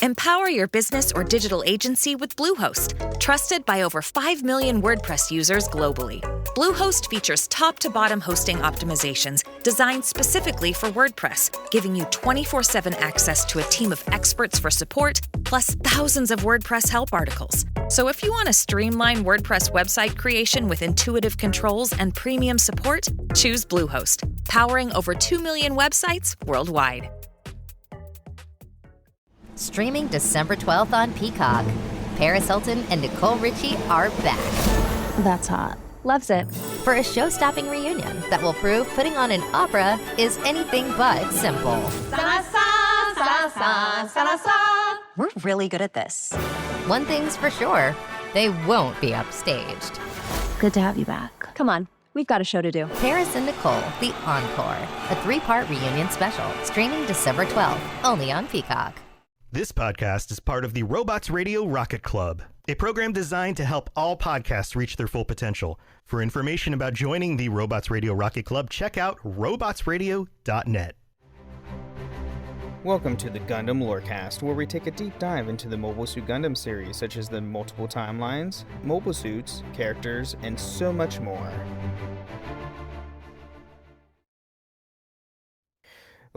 Empower your business or digital agency with Bluehost, trusted by over 5 million WordPress users globally. Bluehost features top-to-bottom hosting optimizations designed specifically for WordPress, giving you 24/7 access to a team of experts for support, plus thousands of WordPress help articles. So if you want to streamline WordPress website creation with intuitive controls and premium support, choose Bluehost, powering over 2 million websites worldwide. Streaming December 12th on Peacock. Paris Hilton and Nicole Richie are back. That's hot. Loves it. For a show-stopping reunion that will prove putting on an opera is anything but simple. We're really good at this. One thing's for sure, they won't be upstaged. Good to have you back. Come on, we've got a show to do. Paris and Nicole, The Encore, a 3-part reunion special, streaming December 12th, only on Peacock. This podcast is part of the Robots Radio Rocket Club, a program designed to help all podcasts reach their full potential. For information about joining the Robots Radio Rocket Club, check out robotsradio.net. Welcome to the Gundam Lorecast, where we take a deep dive into the Mobile Suit Gundam series, such as the multiple timelines, mobile suits, characters, and so much more.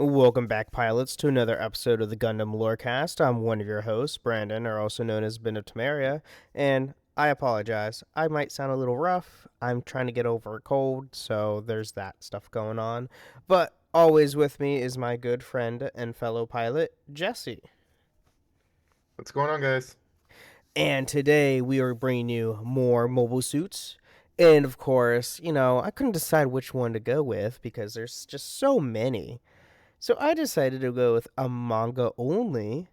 Welcome back, pilots, to another episode of the Gundam Lorecast. I'm one of your hosts, Brandon, or also known as Ben of Temeria, and I apologize. I might sound a little rough. I'm trying to get over a cold, so there's that stuff going on. But always with me is my good friend and fellow pilot, Jesse. What's going on, guys? And today we are bringing you more mobile suits. And of course, I couldn't decide which one to go with because there's just so many. So I decided to go with a manga-only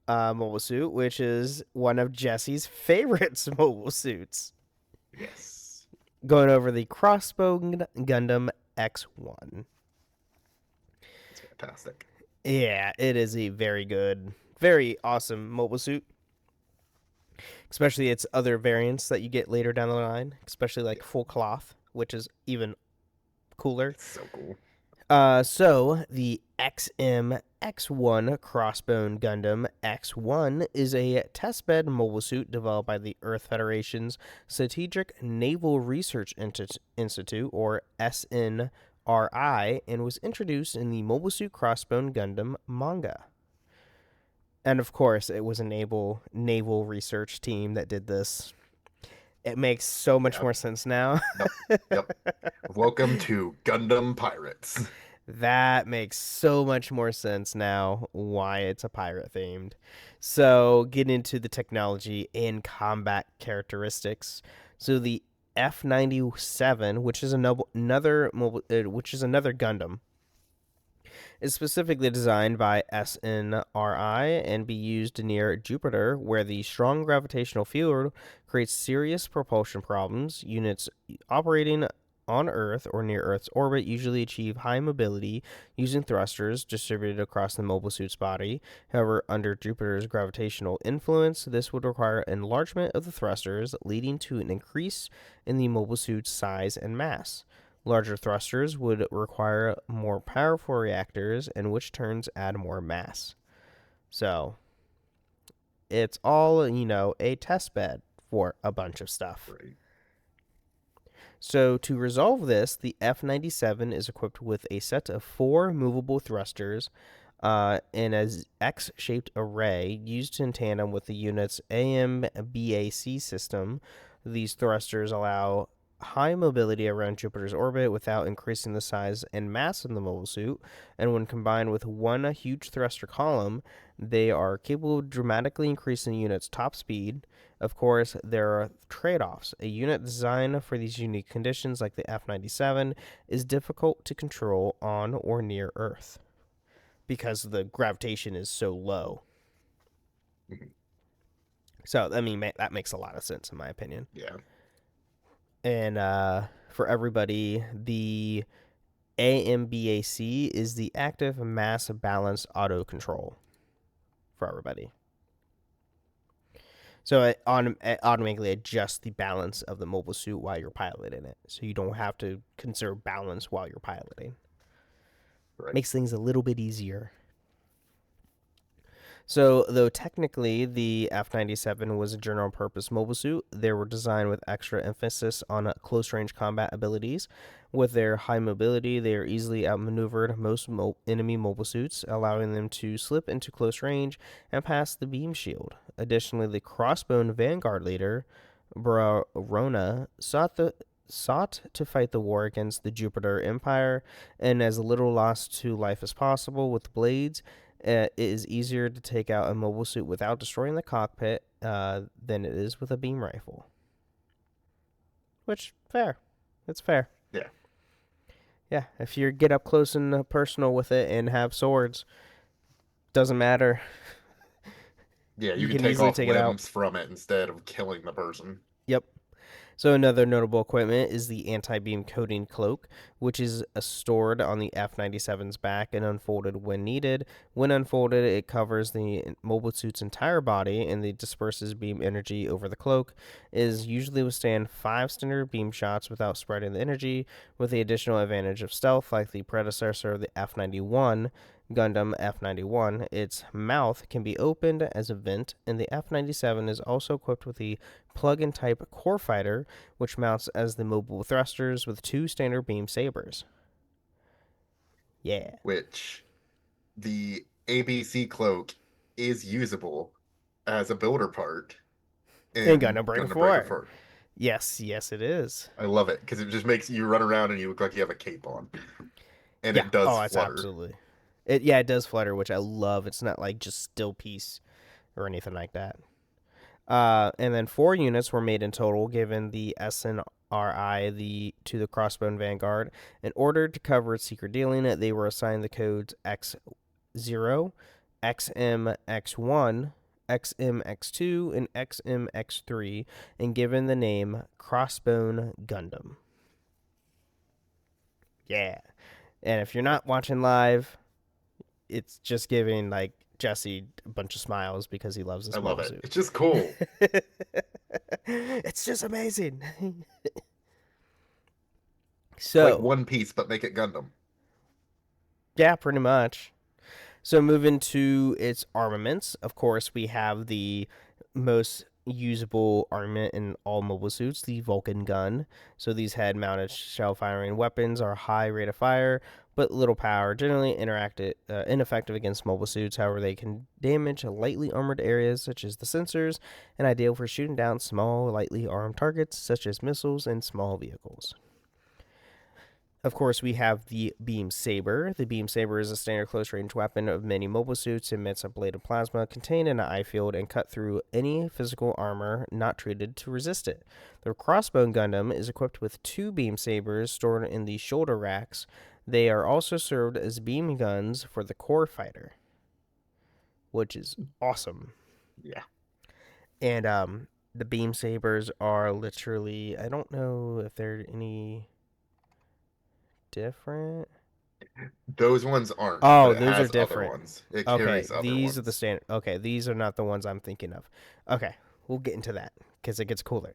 mobile suit, which is one of Jesse's favorite mobile suits. Yes. Going over the Crossbone Gundam X-1. It's fantastic. Yeah, it is a very good, very awesome mobile suit. Especially its other variants that you get later down the line, especially like full cloth, which is even cooler. It's so cool. So the X-1 Crossbone Gundam X-1 is a testbed mobile suit developed by the Earth Federation's Strategic Naval Research Institute, or SNRI, and was introduced in the Mobile Suit Crossbone Gundam manga. And of course, it was a naval research team that did this. It makes so much more sense now. Yep. Welcome to Gundam Pirates. That makes so much more sense now why it's a pirate themed. So get into the technology and combat characteristics. So the F-97, which is another Gundam, is specifically designed by SNRI and be used near Jupiter, where the strong gravitational field creates serious propulsion problems. Units operating on Earth or near Earth's orbit usually achieve high mobility using thrusters distributed across the mobile suit's body. However, under Jupiter's gravitational influence, this would require enlargement of the thrusters, leading to an increase in the mobile suit's size and mass. Larger thrusters would require more powerful reactors, and which turns add more mass. So, it's all, a test bed for a bunch of stuff. Right. So, to resolve this, the F-97 is equipped with a set of 4 movable thrusters in an X-shaped array used in tandem with the unit's AMBAC system. These thrusters allow high mobility around Jupiter's orbit without increasing the size and mass of the mobile suit, and when combined with one huge thruster column, they are capable of dramatically increasing the unit's top speed. Of course, there are trade-offs. A unit designed for these unique conditions, like the F-97, is difficult to control on or near Earth because the gravitation is so low. So, that makes a lot of sense in my opinion. Yeah. And for everybody, the AMBAC is the active mass balance auto control for everybody. So it automatically adjusts the balance of the mobile suit while you're piloting it. So you don't have to conserve balance while you're piloting. Right. Makes things a little bit easier. So, though technically the F-97 was a general-purpose mobile suit, they were designed with extra emphasis on close-range combat abilities. With their high mobility, they are easily outmaneuvered most enemy mobile suits, allowing them to slip into close range and pass the beam shield. Additionally, the Crossbone Vanguard leader, Barona, sought to fight the war against the Jupiter Empire, and as little loss to life as possible with blades. It is easier to take out a mobile suit without destroying the cockpit than it is with a beam rifle. Which, fair. It's fair. Yeah. Yeah, if you get up close and personal with it and have swords, doesn't matter. Yeah, You you can can take easily off take it out. limbs from it instead of killing the person. Yep. So another notable equipment is the anti-beam coating cloak, which is stored on the F-97's back and unfolded when needed. When unfolded, it covers the mobile suit's entire body and disperses beam energy over the cloak. It is usually withstand 5 standard beam shots without spreading the energy, with the additional advantage of stealth like the predecessor of the F-91. Gundam F-91, its mouth can be opened as a vent, and the F-97 is also equipped with the plug-in type core fighter, which mounts as the mobile thrusters with 2 standard beam sabers. Yeah. Which the ABC cloak is usable as a builder part In Gundam Breaker 4. 4. Yes, it is. I love it because it just makes you run around and you look like you have a cape on. And Yeah. it does it's flutter. Absolutely. It does flutter, which I love. It's not like just still piece or anything like that. And then 4 units were made in total, given the SNRI to the Crossbone Vanguard. In order to cover its secret dealing, they were assigned the codes X0, XMX1, XMX2, and XMX3, and given the name Crossbone Gundam. Yeah. And if you're not watching live, it's just giving like Jesse a bunch of smiles because he loves this. I love it. suit. It's just cool. It's just amazing. So like One Piece, but make it Gundam. Yeah, pretty much. So moving to its armaments, of course, we have the most usable armament in all mobile suits, the Vulcan gun. So these head-mounted shell-firing weapons are high rate of fire, but little power, generally ineffective against mobile suits. However, they can damage lightly armored areas such as the sensors, and ideal for shooting down small, lightly armed targets such as missiles and small vehicles. Of course, we have the Beam Saber. The Beam Saber is a standard close-range weapon of many mobile suits. It emits a blade of plasma contained in an eye field and cut through any physical armor not treated to resist it. The Crossbone Gundam is equipped with 2 Beam Sabers stored in the shoulder racks. They are also served as beam guns for the core fighter, which is awesome. Yeah. And the Beam Sabers are literally, I don't know if they're any different. Those ones aren't. Oh, but it those has are different. Other ones. It Okay, carries other these ones. are the standard. Okay, these are not the ones I'm thinking of. Okay, we'll get into that because it gets cooler.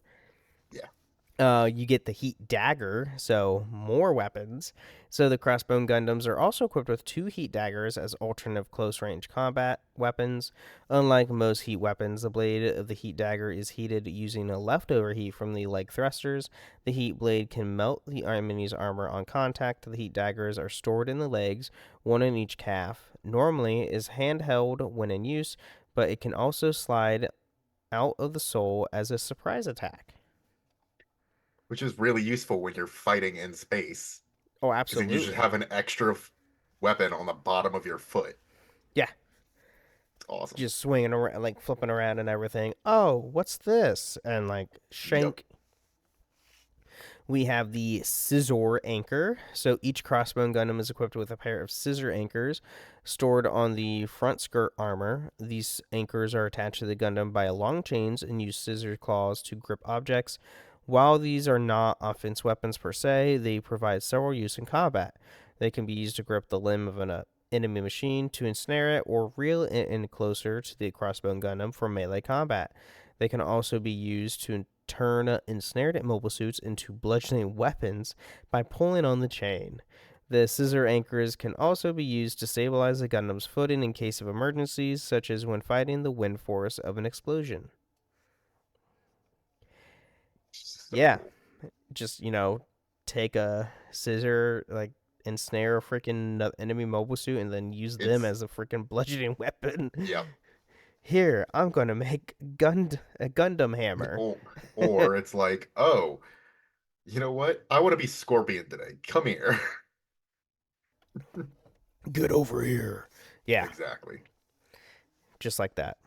Yeah. You get the Heat Dagger, so more weapons. So the Crossbone Gundams are also equipped with 2 Heat Daggers as alternative close-range combat weapons. Unlike most heat weapons, the blade of the Heat Dagger is heated using a leftover heat from the leg thrusters. The heat blade can melt the enemy's armor on contact. The Heat Daggers are stored in the legs, one in each calf. Normally is handheld when in use, but it can also slide out of the sole as a surprise attack. Which is really useful when you're fighting in space. Oh, Because absolutely. you just have an extra weapon on the bottom of your foot. Yeah. It's awesome. Just swinging around, like flipping around and everything. Oh, what's this? And like shank. Yep. We have the Scissor Anchor. So each Crossbone Gundam is equipped with a pair of scissor anchors stored on the front skirt armor. These anchors are attached to the Gundam by long chains and use scissor claws to grip objects. While these are not offense weapons per se, they provide several uses in combat. They can be used to grip the limb of an enemy machine, to ensnare it, or reel it in closer to the Crossbone Gundam for melee combat. They can also be used to turn ensnared mobile suits into bludgeoning weapons by pulling on the chain. The scissor anchors can also be used to stabilize the Gundam's footing in case of emergencies, such as when fighting the wind force of an explosion. So Yeah, cool. just, take a scissor, ensnare a freaking enemy mobile suit and then use them It's as a freaking bludgeoning weapon. yep. Here, I'm going to make a Gundam hammer. Or it's like, oh, you know what? I want to be Scorpion today. Come here. Get over here. Yeah, Exactly. just like that.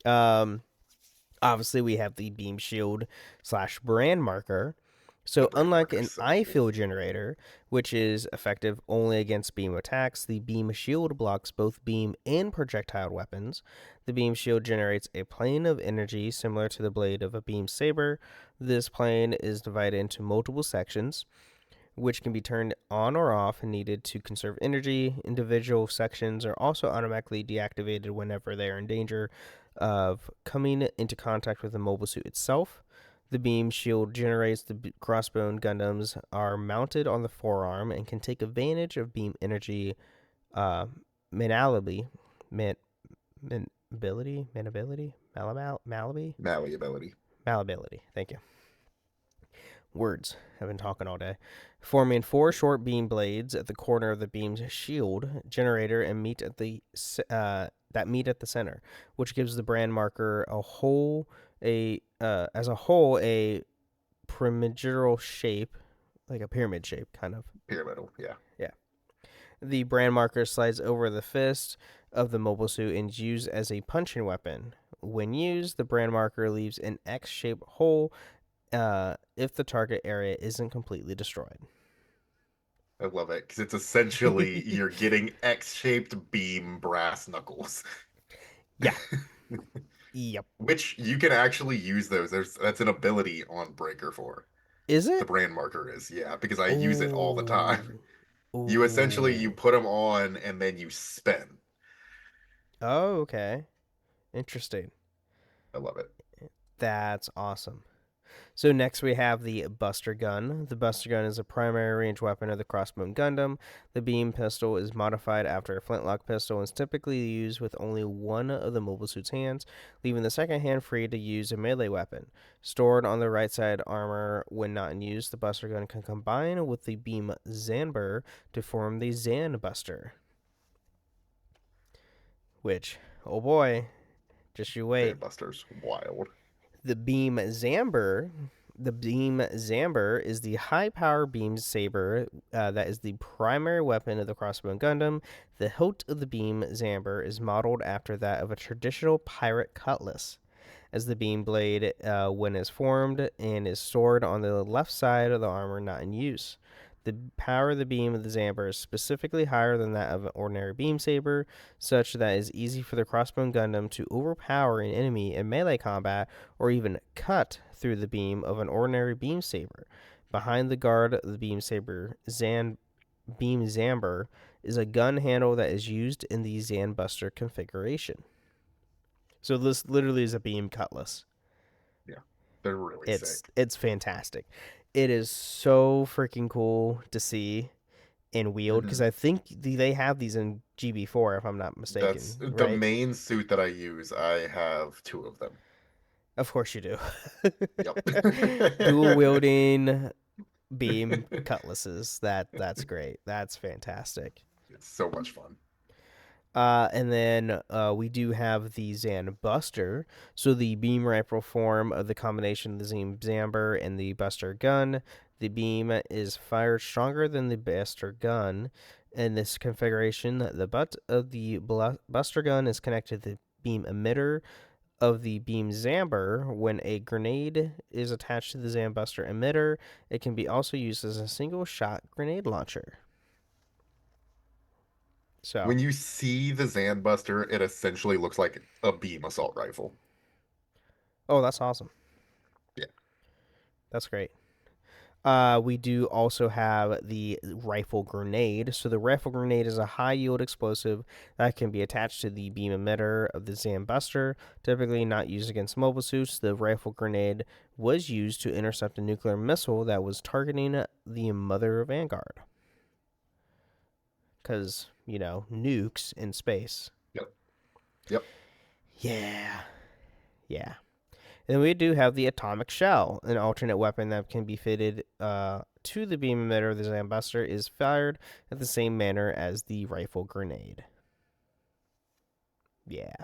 Um, Obviously, we have the beam shield / brand marker. So, The brand unlike marker an is so eye cool. field generator, which is effective only against beam attacks, the beam shield blocks both beam and projectile weapons. The beam shield generates a plane of energy similar to the blade of a beam saber. This plane is divided into multiple sections, which can be turned on or off and needed to conserve energy. Individual sections are also automatically deactivated whenever they are in danger of coming into contact with the mobile suit itself. The beam shield generates the Crossbone Gundams are mounted on the forearm and can take advantage of beam energy malleability, malleability. Thank you. Words. I've been talking all day. Forming 4 short beam blades at the corner of the beam's shield generator and meet at the center, which gives the brand marker a pyramidal shape, like a pyramid shape, kind of. Pyramidal, yeah. Yeah. The brand marker slides over the fist of the mobile suit and is used as a punching weapon. When used, the brand marker leaves an X-shaped hole if the target area isn't completely destroyed. I love it because it's essentially you're getting X-shaped beam brass knuckles. Yeah. Yep. Which you can actually use those. That's an ability on Breaker 4. Is The it? brand marker is, yeah, because I use it all the time. Ooh. You put them on and then you spin. Oh, okay. Interesting. I love it. That's awesome. So next we have the Buster Gun. The Buster Gun is a primary range weapon of the Crossbone Gundam. The beam pistol is modified after a flintlock pistol and is typically used with only one of the mobile suit's hands, leaving the second hand free to use a melee weapon. Stored on the right side armor when not in use, the Buster Gun can combine with the beam Zanber to form the Zan Buster. Which, oh boy, just you wait. Buster's wild. The beam Zamber is the high-power beam saber that is the primary weapon of the Crossbone Gundam. The hilt of the beam Zamber is modeled after that of a traditional pirate cutlass, as the beam blade, when is formed and is stored on the left side of the armor not in use. The power of the beam of the Zamber is specifically higher than that of an ordinary beam saber, such that it is easy for the Crossbone Gundam to overpower an enemy in melee combat or even cut through the beam of an ordinary beam saber. Behind the guard of the beam saber, beam Zamber is a gun handle that is used in the Zanbuster configuration. So this literally is a beam cutlass. Yeah, they're really sick. It's fantastic. It is so freaking cool to see and wield because I think they have these in GB4 if I'm not mistaken. That's the right? main suit that I use. I have 2 of them. Of course you do. Yep. Dual wielding beam cutlasses. That's great. That's fantastic. It's so much fun. And then we do have the Zan Buster. So the beam rifle form of the combination of the Zan Zamber and the Buster gun. The beam is fired stronger than the Buster gun. In this configuration, the butt of the Buster gun is connected to the beam emitter of the beam Zamber. When a grenade is attached to the Zan Buster emitter, it can be also used as a single shot grenade launcher. So when you see the Zanbuster, it essentially looks like a beam assault rifle. Oh, that's awesome. Yeah. That's great. We do also have the rifle grenade. So the rifle grenade is a high-yield explosive that can be attached to the beam emitter of the Zanbuster. Typically not used against mobile suits, the rifle grenade was used to intercept a nuclear missile that was targeting the Mother Vanguard. because, nukes in space. Yep. Yeah. Yeah. And we do have the atomic shell, an alternate weapon that can be fitted to the beam emitter. The Zambustor is fired at the same manner as the rifle grenade. Yeah.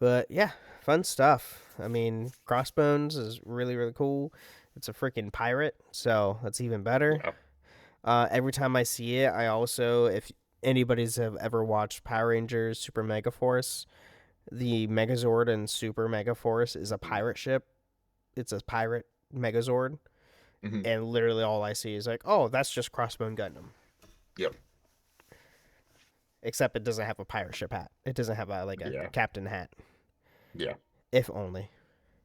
But yeah, fun stuff. I mean, Crossbones is really, really cool. It's a freaking pirate, so that's even better. Yeah. Every time I see it, I also, if anybody's have ever watched Power Rangers Super Mega Force, the Megazord and Super Mega Force is a pirate ship. It's a pirate Megazord. Mm-hmm. And literally all I see is like, oh, that's just Crossbone Gundam. Yep. Except it doesn't have a pirate ship hat. It doesn't have a captain hat. Yeah. If only.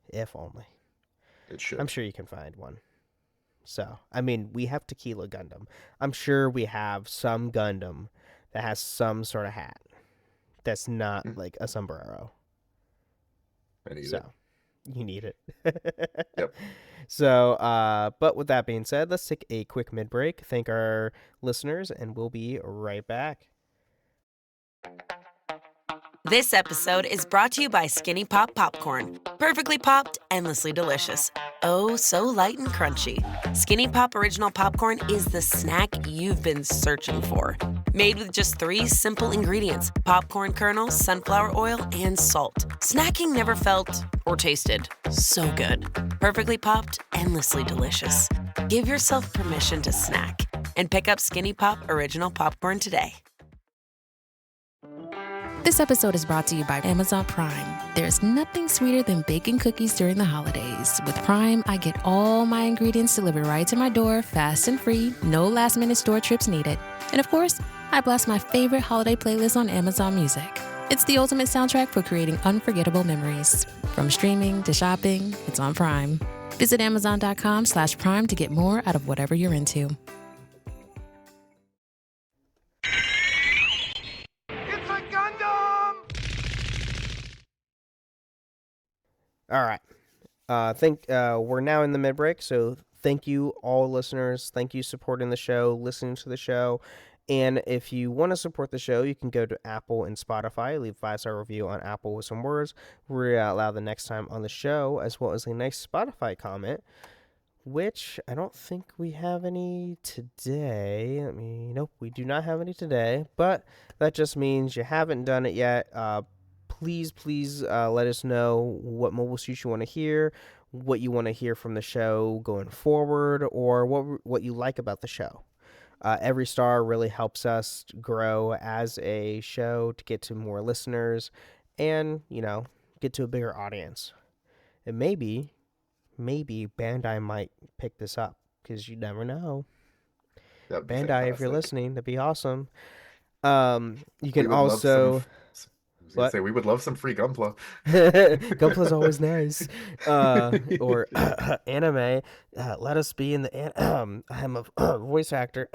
If only. It should. I'm sure you can find one. So, I mean, we have Tequila Gundam. I'm sure we have some Gundam that has some sort of hat that's not like a sombrero. I need it. So, you need it. Yep. So, but with that being said, let's take a quick mid-break, thank our listeners, and we'll be right back. This episode is brought to you by Skinny Pop Popcorn. Perfectly popped, endlessly delicious. Oh, so light and crunchy. Skinny Pop Original Popcorn is the snack you've been searching for. Made with just 3 simple ingredients: popcorn kernels, sunflower oil, and salt. Snacking never felt or tasted so good. Perfectly popped, endlessly delicious. Give yourself permission to snack and pick up Skinny Pop Original Popcorn today. This episode is brought to you by Amazon Prime. There's nothing sweeter than baking cookies during the holidays. With Prime, I get all my ingredients delivered right to my door, fast and free, no last-minute store trips needed. And of course, I blast my favorite holiday playlist on Amazon Music. It's the ultimate soundtrack for creating unforgettable memories. From streaming to shopping, it's on Prime. Visit Amazon.com/Prime to get more out of whatever you're into. All right. We're now in the mid-break, so thank you all listeners. Thank you supporting the show, listening to the show. And if you want to support the show, you can go to Apple and Spotify, leave a 5-star review on Apple with some words. We'll read out loud the next time on the show, as well as a nice Spotify comment, which I don't think we have any today. Nope, we do not have any today, but that just means you haven't done it yet. Please let us know what mobile suits you want to hear, what you want to hear from the show going forward, or what you like about the show. Every star really helps us grow as a show to get to more listeners and, get to a bigger audience. And maybe Bandai might pick this up, because you never know. Bandai, if you're listening, that'd be awesome. You can also... We would love some free Gunpla. Gunpla's always nice. Or anime. Let us be in the I'm a voice actor.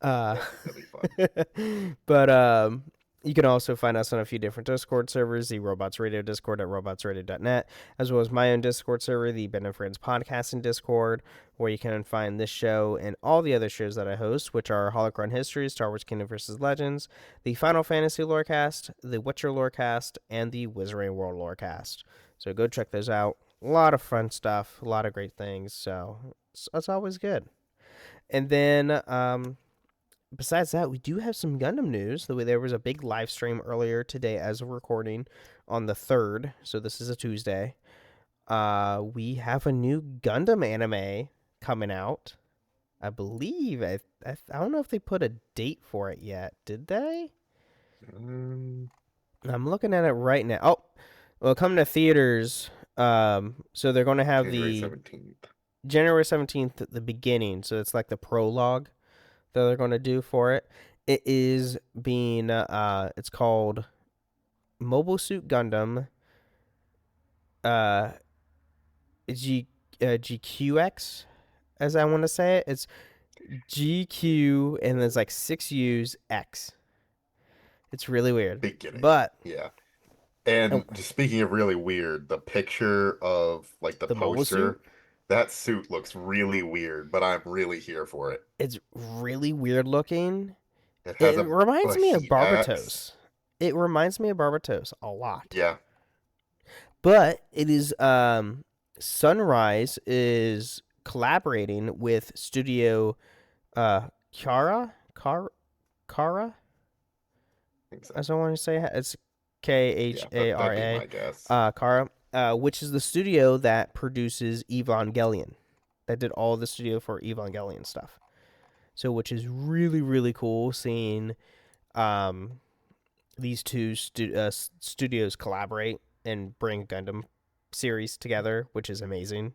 That'd be fun. But you can also find us on a few different Discord servers: the Robots Radio Discord at robotsradio.net, as well as my own Discord server, the Ben and Friends Podcasting Discord, where you can find this show and all the other shows that I host, which are Holocron History, Star Wars Kingdom vs. Legends, the Final Fantasy Lorecast, the Witcher Lorecast, and the Wizarding World Lorecast. So go check those out. A lot of fun stuff, a lot of great things, so it's always good. And then... besides that, we do have some Gundam news. There was a big live stream earlier today as we're recording on the 3rd, so this is a Tuesday. We have a new Gundam anime coming out. I believe, I don't know if they put a date for it yet. Did they? I'm looking at it right now. Oh, well, coming to theaters. So they're going to have January 17th, the beginning. So it's like the prologue that they're going to do for it. It is being it's called Mobile Suit Gundam GQX, as I want to say it. It's GQ and there's like 6 U's X. It's really weird. Beginning. But yeah. And speaking of really weird, the picture of like the poster That suit looks really weird, but I'm really here for it. It's really weird looking. It has It a reminds me of heat axe. Barbatos. It reminds me of Barbatos a lot. Yeah. But it is Sunrise is collaborating with Studio Kara. I think so. As I want to say, it's Yeah, that'd be Khara. my guess. Kara, which is the studio that produces Evangelion, that did all the studio for Evangelion stuff. So, which is really, really cool seeing these two studios collaborate and bring a Gundam series together, which is amazing.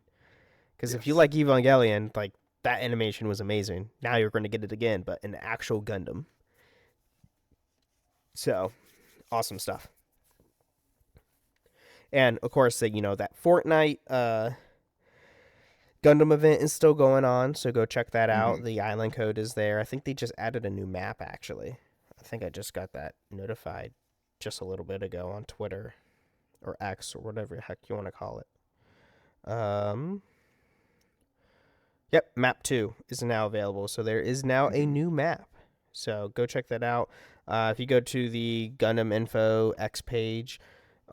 Because if you like Evangelion, like, that animation was amazing. Now you're going to get it again, but an actual Gundam. So, awesome stuff. And of course, that Fortnite Gundam event is still going on, so go check that out. The island code is there. I think they just added a new map, actually. I think I just got that notified just a little bit ago on Twitter or X or whatever the heck you want to call it. Yep, map 2 is now available, so there is now a new map. So go check that out. If you go to the Gundam Info X page,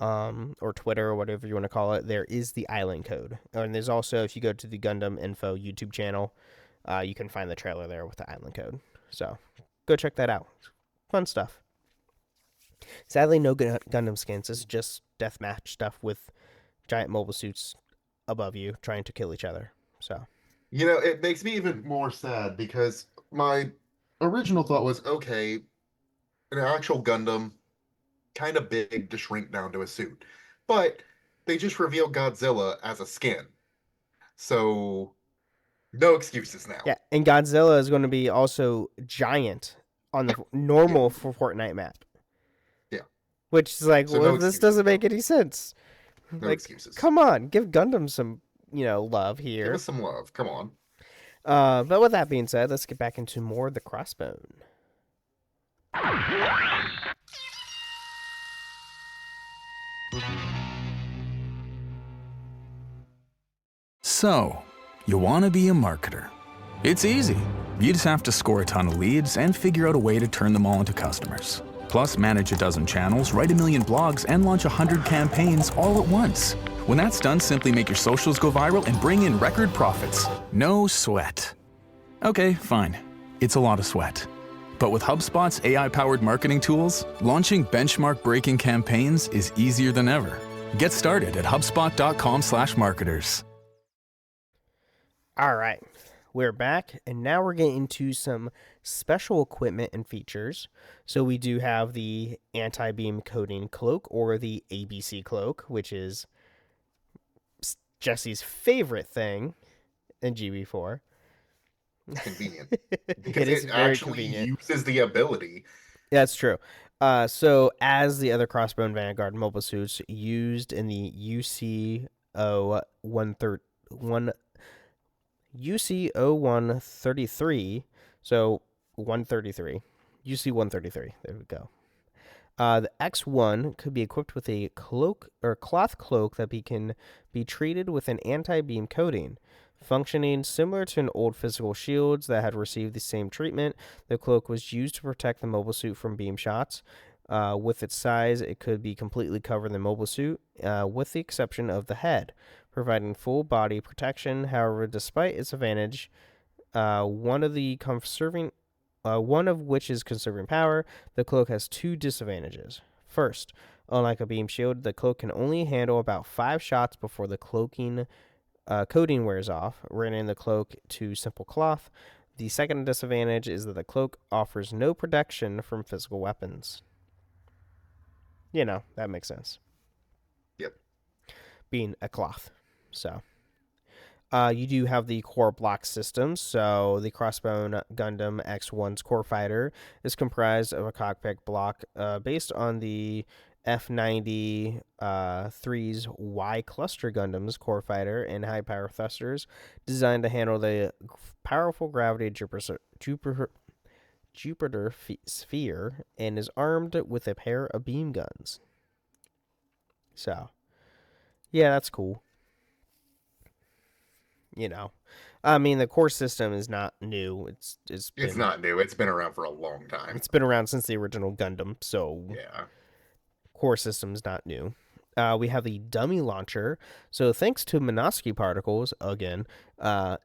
or Twitter or whatever you want to call it, there is the island code. And there's also, if you go to the Gundam Info YouTube channel, you can find the trailer there with the island code. So go check that out. Fun stuff. Sadly, no Gundam skins. It's just deathmatch stuff with giant mobile suits above you trying to kill each other. So, It makes me even more sad because my original thought was, okay, an actual Gundam, kind of big to shrink down to a suit. But they just revealed Godzilla as a skin. So, no excuses now. yeah, and Godzilla is going to be also giant on the normal for Fortnite map. Yeah. Which is like, So well, no this excuses. doesn't make any sense. No excuses. Come on, give Gundam some, love here. Give us some love. Come on. But with that being said, let's get back into more of the Crossbone. So, you want to be a marketer. It's easy. You just have to score a ton of leads and figure out a way to turn them all into customers. Plus, manage a dozen channels, write a million blogs, and launch 100 campaigns all at once. When that's done, simply make your socials go viral and bring in record profits. No sweat. Okay, fine. It's a lot of sweat. But with HubSpot's AI-powered marketing tools, launching benchmark-breaking campaigns is easier than ever. Get started at HubSpot.com/marketers. All right, we're back, and now we're getting into some special equipment and features. So we do have the anti-beam coating cloak, or the ABC cloak, which is Jesse's favorite thing in GB4. Convenient. Because It is it very actually convenient. uses the ability. Yeah, that's true. So as the other Crossbone Vanguard mobile suits used in the UC-0133, so 133, UC-133, there we go. The X-1 could be equipped with a cloak or cloth cloak that can be treated with an anti-beam coating. Functioning similar to an old physical shields that had received the same treatment, the cloak was used to protect the mobile suit from beam shots. With its size, it could be completely covered the mobile suit, with the exception of the head, providing full body protection. However, despite its advantage, one of which is conserving power, the cloak has two disadvantages. First, unlike a beam shield, the cloak can only handle about 5 shots before the coating wears off, rendering the cloak to simple cloth. The second disadvantage is that the cloak offers no protection from physical weapons. That makes sense. Yep. Being a cloth. So, you do have the core block system. So, the Crossbone Gundam X-1's core fighter is comprised of a cockpit block based on the F-93's Y Cluster Gundam's core fighter and high power thrusters, designed to handle the powerful gravity Jupiter sphere, and is armed with a pair of beam guns. So, yeah, that's cool. I mean, the core system is not new. It's not new. It's been around for a long time. It's been around since the original Gundam, so yeah. Core system's not new. We have the dummy launcher. So thanks to Minovsky particles, again,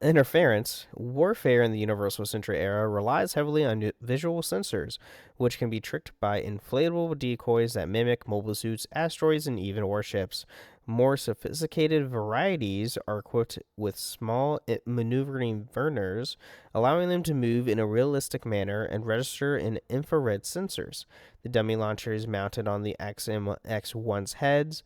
interference, warfare in the Universal Century era relies heavily on visual sensors, which can be tricked by inflatable decoys that mimic mobile suits, asteroids, and even warships. More sophisticated varieties are equipped with small maneuvering burners, allowing them to move in a realistic manner and register in infrared sensors. The dummy launcher is mounted on the X-1's hands,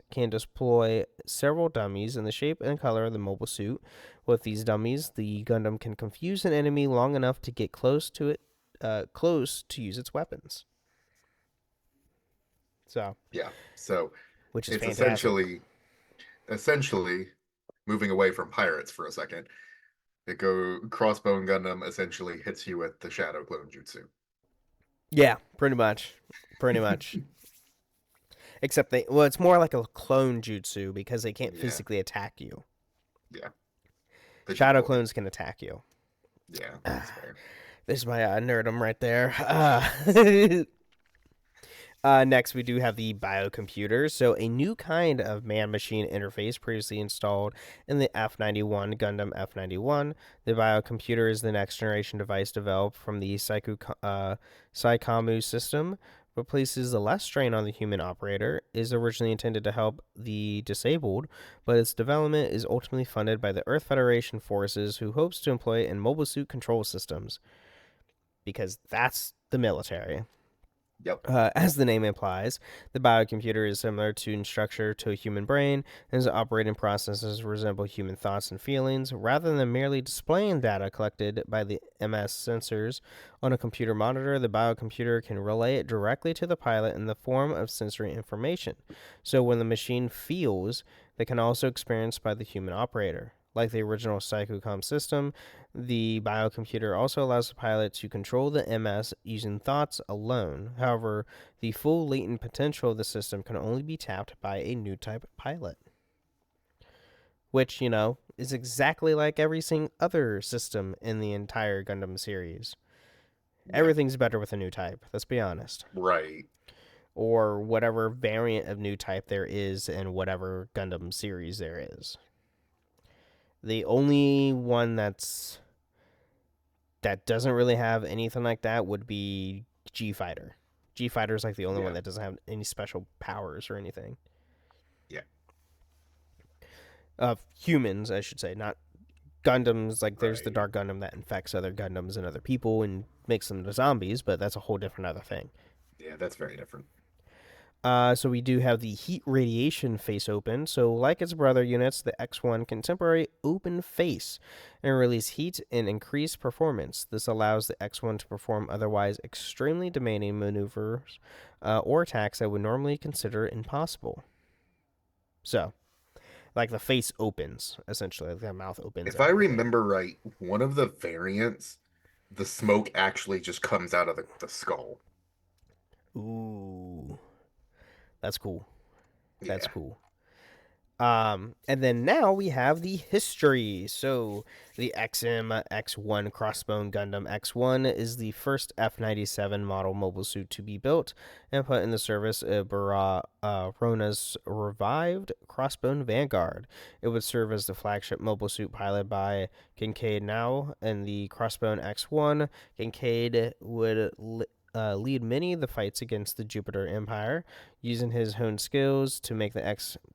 can deploy several dummies in the shape and color of the mobile suit. With these dummies, the Gundam can confuse an enemy long enough to get close to use its weapons. So which is it's fantastic. essentially moving away from pirates for a second. Crossbone Gundam essentially hits you with the Shadow Clone Jutsu. Yeah, pretty much. Except it's more like a clone jutsu because they can't physically attack you. Yeah. Shadow clones can attack you. Yeah, that's fair. There's my nerdum right there. Next, we do have the biocomputer. So, a new kind of man-machine interface previously installed in the F-91 Gundam F-91. The biocomputer is the next-generation device developed from the Psycamu system, but places the less strain on the human operator, is originally intended to help the disabled, but its development is ultimately funded by the Earth Federation forces, who hopes to employ it in mobile suit control systems. Because that's the military. Yep. As the name implies, the biocomputer is similar in structure to a human brain, and its operating processes resemble human thoughts and feelings. Rather than merely displaying data collected by the MS sensors on a computer monitor, the biocomputer can relay it directly to the pilot in the form of sensory information. So when the machine feels, they can also experienced by the human operator. Like the original Psychocom system, the biocomputer also allows the pilot to control the MS using thoughts alone. However, the full latent potential of the system can only be tapped by a new type pilot. Which, is exactly like every single other system in the entire Gundam series. Yeah. Everything's better with a new type, let's be honest. Right. Or whatever variant of new type there is in whatever Gundam series there is. The only one that doesn't really have anything like that would be G-Fighter. G-Fighter is like the only one that doesn't have any special powers or anything. Yeah. Humans, I should say, not Gundams. Like there's the Dark Gundam that infects other Gundams and other people and makes them to zombies, but that's a whole different other thing. Yeah, that's very different. So we do have the heat radiation face open. So like its brother units, the X-1 can temporarily open face and release heat and increase performance. This allows the X-1 to perform otherwise extremely demanding maneuvers or attacks that would normally consider impossible. So, like the face opens, essentially, like the mouth opens. If I remember right, one of the variants, the smoke actually just comes out of the skull. Ooh. That's cool. That's cool. And then now we have the history. So the X-1 Crossbone Gundam X-1 is the first F-97 model mobile suit to be built and put in the service of Rona's revived Crossbone Vanguard. It would serve as the flagship mobile suit piloted by Kincaid now. In the Crossbone X-1, Kincaid would lead many of the fights against the Jupiter Empire, using his honed skills to make the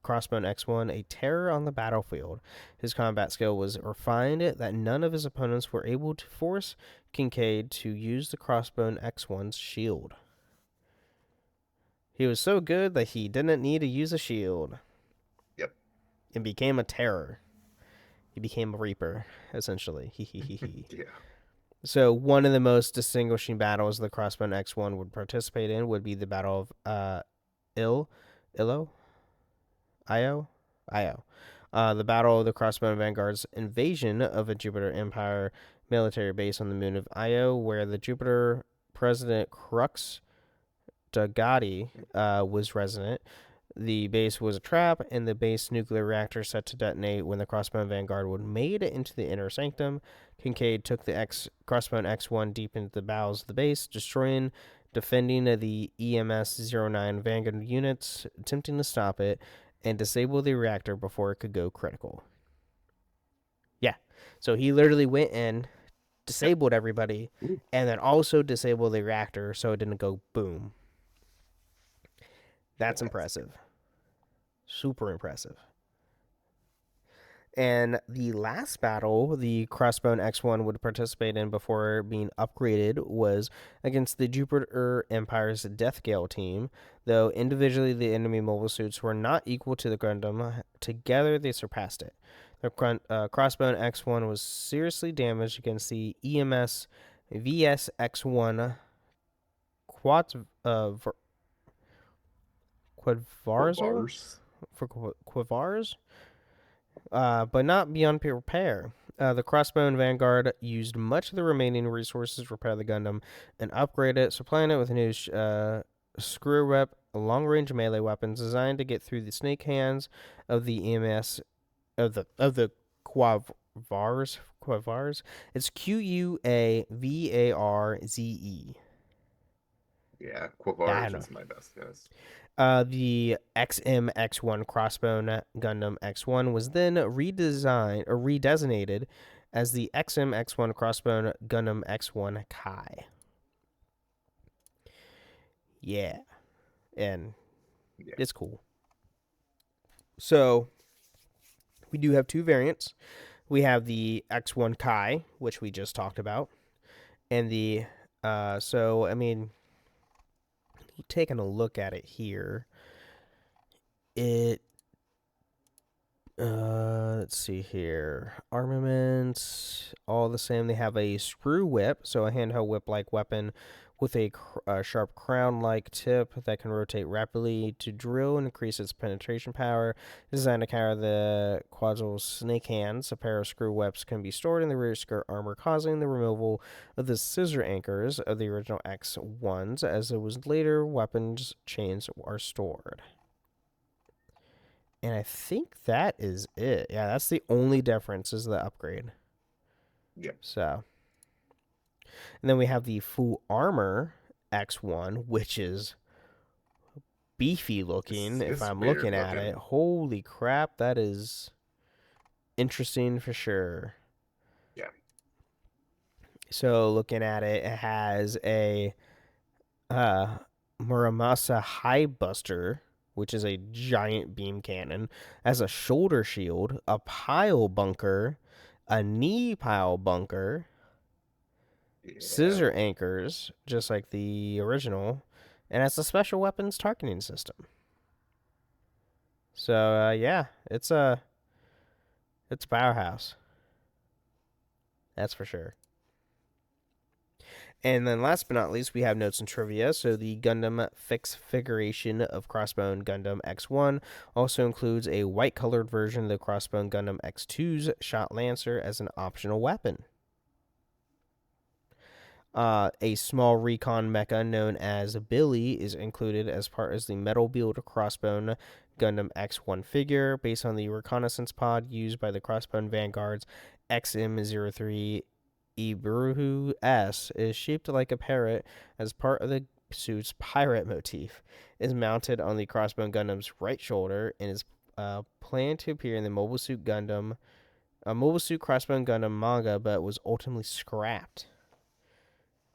Crossbone X-1 a terror on the battlefield. His combat skill was refined that none of his opponents were able to force Kincaid to use the Crossbone X-1's shield. He was so good that he didn't need to use a shield. Yep. And became a terror. He became a Reaper, essentially. Yeah. So one of the most distinguishing battles the Crossbone X-1 would participate in would be the Battle of Io. The Battle of the Crossbone Vanguard's invasion of a Jupiter Empire military base on the moon of Io, where the Jupiter President Crux Dagati was resident. The base was a trap, and the base nuclear reactor set to detonate when the Crossbone Vanguard would made it into the inner sanctum. Kincaid took the Crossbone X-1 deep into the bowels of the base, defending the EMS-09 Vanguard units, attempting to stop it, and disable the reactor before it could go critical. Yeah, so he literally went in, disabled everybody, and then also disabled the reactor so it didn't go boom. That's impressive. Super impressive. And the last battle the Crossbone X-1 would participate in before being upgraded was against the Jupiter Empire's Death Gale team. Though individually the enemy mobile suits were not equal to the Gundam, together they surpassed it. The Crossbone X-1 was seriously damaged against the EMS VS X-1 Quadvarsal? For Quavars, but not beyond repair. The Crossbone Vanguard used much of the remaining resources to repair the Gundam and upgrade it, supplying it with new screw rep long-range melee weapons designed to get through the snake hands of the EMS of the Quavars. It's Quavarze. Yeah, Quavars is my best guess. The XM-X1 Crossbone Gundam X1 was then redesignated as the XM-X1 Crossbone Gundam X1 Kai. Yeah. And it's cool. So, we do have two variants. We have the X1 Kai, which we just talked about. And the, taking a look at it here, let's see here, armaments, all the same. They have a screw whip, so a handheld whip-like weapon with a sharp crown-like tip that can rotate rapidly to drill and increase its penetration power. Designed to counter the Quetzal snake hands, a pair of screw whips can be stored in the rear skirt armor, causing the removal of the scissor anchors of the original X-1s, as it was later weapons chains are stored. And I think that is it. Yeah, that's the only difference is the upgrade. Yep. So... And then we have the full armor X1, which is beefy looking. If I'm looking at it, holy crap, that is interesting for sure. Yeah. So looking at it, it has a Muramasa High Buster, which is a giant beam cannon, as a shoulder shield, a pile bunker, a knee pile bunker, scissor anchors, just like the original, and has a special weapons targeting system. So, it's a powerhouse. That's for sure. And then last but not least, we have notes and trivia. So the Gundam figuration of Crossbone Gundam X1 also includes a white-colored version of the Crossbone Gundam X2's Shot Lancer as an optional weapon. A small recon mecha known as Billy is included as part of the metal build Crossbone Gundam X1 figure based on the reconnaissance pod used by the Crossbone Vanguard's XM-03 Iburuhu S is shaped like a parrot as part of the suit's pirate motif. It is mounted on the Crossbone Gundam's right shoulder and is planned to appear in the Mobile Suit Crossbone Gundam manga, but was ultimately scrapped.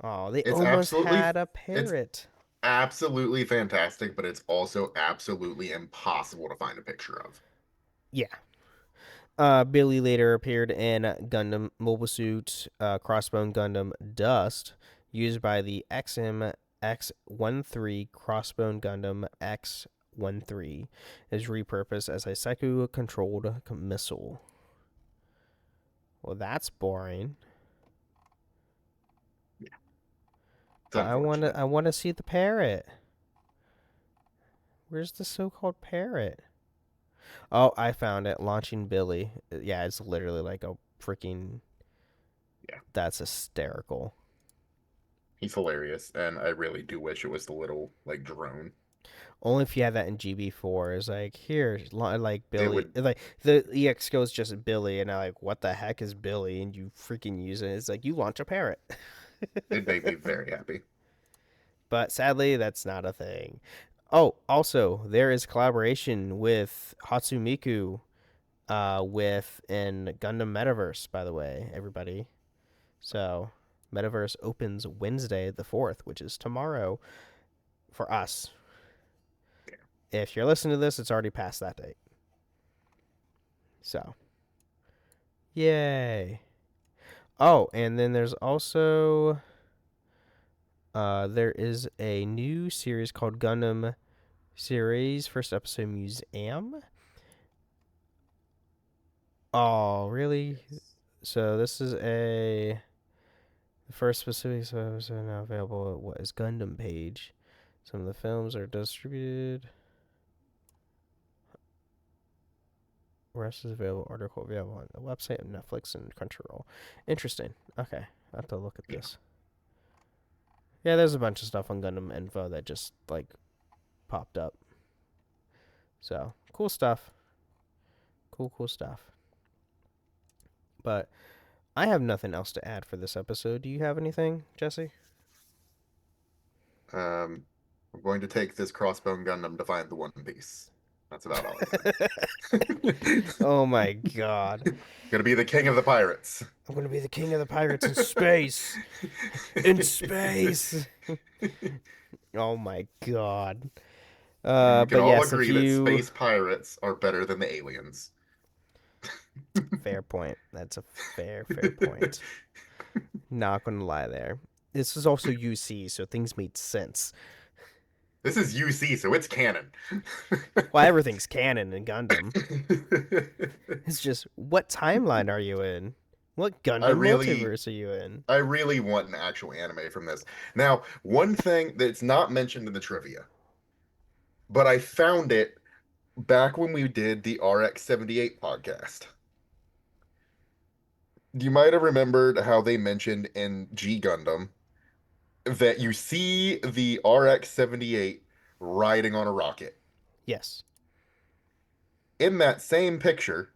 Oh, they almost had a parrot. It's absolutely fantastic, but it's also absolutely impossible to find a picture of. Yeah. Billy later appeared in Gundam Mobile Suit Crossbone Gundam Dust, used by the XM X-13 Crossbone Gundam X-13, is repurposed as a psycho-controlled missile. Well, that's boring. I want to see the parrot. Where's the so-called parrot? Oh, I found it. Launching Billy. Yeah, it's literally like a freaking... Yeah. That's hysterical. He's hilarious, and I really do wish it was the little, drone. Only if you had that in GB4. It's like, here, like Billy. Like, the EXO is just Billy, and I'm like, what the heck is Billy? And you freaking use it. It's like, you launch a parrot. It made me very happy. But sadly, that's not a thing. Oh, also, there is collaboration with Hatsumiku in Gundam Metaverse, by the way, everybody. So, Metaverse opens Wednesday the 4th, which is tomorrow for us. If you're listening to this, it's already past that date. So, yay. Oh, and then there's also, there is a new series called Gundam Series First Episode Museum. Oh, really? So this is the first specific episode now available at what is Gundam page. Some of the films are distributed. Rest is available. Article available on the website of Netflix and Crunchyroll. Interesting. Okay, I have to look at this. Yeah, there's a bunch of stuff on Gundam info that just like popped up. So cool stuff. Cool stuff. But I have nothing else to add for this episode. Do you have anything, Jesse? I'm going to take this Crossbone Gundam to find the One Piece. That's about all I got. Oh my god. Gonna be the king of the pirates. I'm gonna be the king of the pirates in space. In space. Oh my god. We can but all yes, agree that space pirates are better than the aliens. Fair point. That's a fair point. Not gonna lie there. This is also UC, so things made sense. This is UC, so it's canon. Well, everything's canon in Gundam. It's just, what timeline are you in? What Gundam multiverse are you in? I really want an actual anime from this. Now, one thing that's not mentioned in the trivia, but I found it back when we did the RX-78 podcast. You might have remembered how they mentioned in G Gundam that you see the RX-78 riding on a rocket. Yes. In that same picture,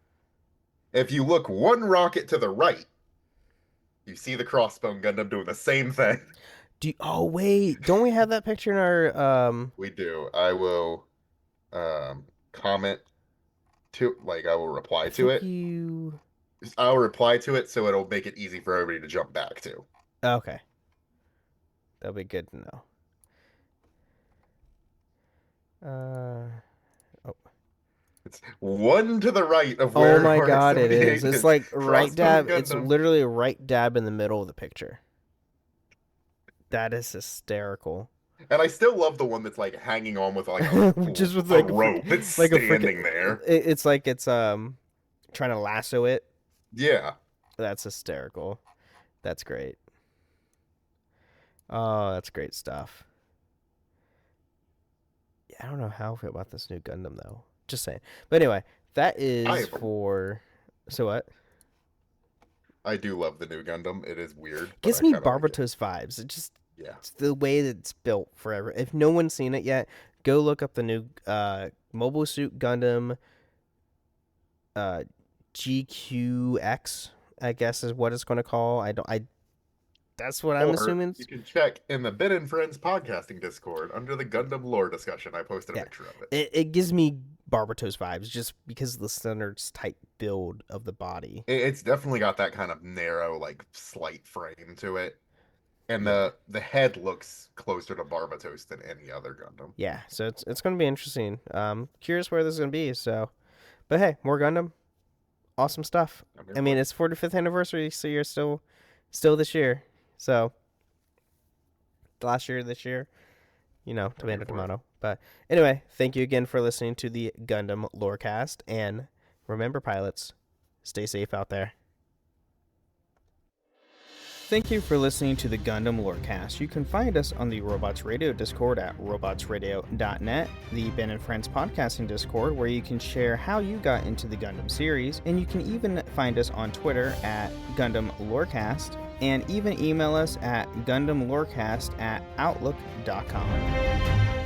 if you look one rocket to the right, you see the Crossbone Gundam doing the same thing. Oh, wait. Don't we have that picture in our... We do. I will comment to... I will reply to it. I'll reply to it so it'll make it easy for everybody to jump back to. Okay. That'll be good to know. It's one to the right of where. Oh my god, it is. It's like right dab. It's literally right dab in the middle of the picture. That is hysterical. And I still love the one that's like hanging on with like a, just with like a rope. It's like standing there. It's like it's trying to lasso it. Yeah. That's hysterical. That's great. Oh, that's great stuff. Yeah, I don't know how I feel about this new Gundam, though. Just saying. But anyway, that is for... So what? I do love the new Gundam. It is weird. Gives me Barbatos vibes. It just... Yeah. It's the way that it's built forever. If no one's seen it yet, go look up the new Mobile Suit Gundam GQX, I guess is what it's going to call. That's what I'm assuming. You can check in the Ben and Friends podcasting Discord under the Gundam lore discussion. I posted a picture of it. It gives me Barbatos vibes just because of the standard type build of the body. It's definitely got that kind of narrow, like slight frame to it, and the head looks closer to Barbatos than any other Gundam. Yeah, so it's going to be interesting. Curious where this is going to be. So, but hey, more Gundam, awesome stuff. I mean, it's 45th anniversary, so you're still this year. So, last year, this year, tomato. But anyway, thank you again for listening to the Gundam Lorecast. And remember, pilots, stay safe out there. Thank you for listening to the Gundam Lorecast. You can find us on the Robots Radio Discord at robotsradio.net, the Ben and Friends podcasting Discord, where you can share how you got into the Gundam series, and you can even find us on Twitter at Gundam Lorecast, and even email us at gundamlorecast@outlook.com.